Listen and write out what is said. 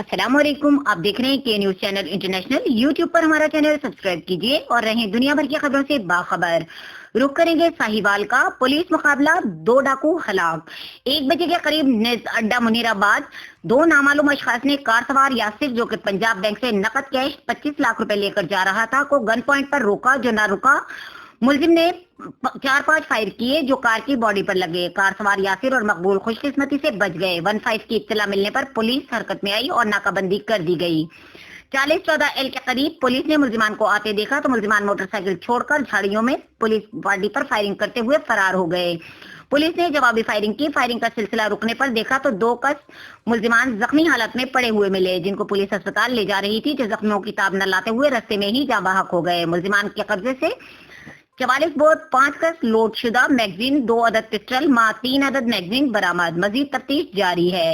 अस्सलाम वालेकुम। आप देख रहे हैं के न्यूज चैनल इंटरनेशनल। यूट्यूब पर हमारा चैनल सब्सक्राइब कीजिए और रहें दुनिया भर की खबरों से बाखबर। रुक करेंगे साहिवाल का पुलिस मुकाबला, 2 डाकू हलाक। 1 बजे के करीब निज अड्डा मुनीराबाद 2 नामालूम अशखास ने कार सवार यासिर, जो कि पंजाब बैंक से नकद कैश 25 लाख रुपए लेकर जा रहा था, को गन पॉइंट पर रोका। जो ना रुका, मुलजिम ने 4-5 फायर किए जो कार की बॉडी पर लगे। कार सवार यासिर और मकबूल खुशकिस्मती से बच गए। 15 की इत्तला मिलने पर पुलिस हरकत में आई और नाकाबंदी कर दी गई। 40-14 एल के करीब पुलिस ने मुलजिमान को आते देखा तो मुलजिमान मोटरसाइकिल छोड़कर झाड़ियों में पुलिस गाड़ी पर फायरिंग करते हुए फरार हो गए। पुलिस ने जवाबी फायरिंग की। फायरिंग का सिलसिला रुकने पर देखा तो 2 कस मुलजिमान जख्मी हालत में पड़े हुए मिले, जिनको पुलिस अस्पताल ले जा रही थी, जो जख्मियों की ताब न लाते हुए रास्ते में ही जाँ बहक हो गए। मुलजिमान के कब्जे से 44 बोर 5 कस लोडशुदा मैगजीन, 2 अदद पिस्टल मां 3 अदद मैगजीन बरामद। मजीद तफ्तीश जारी है।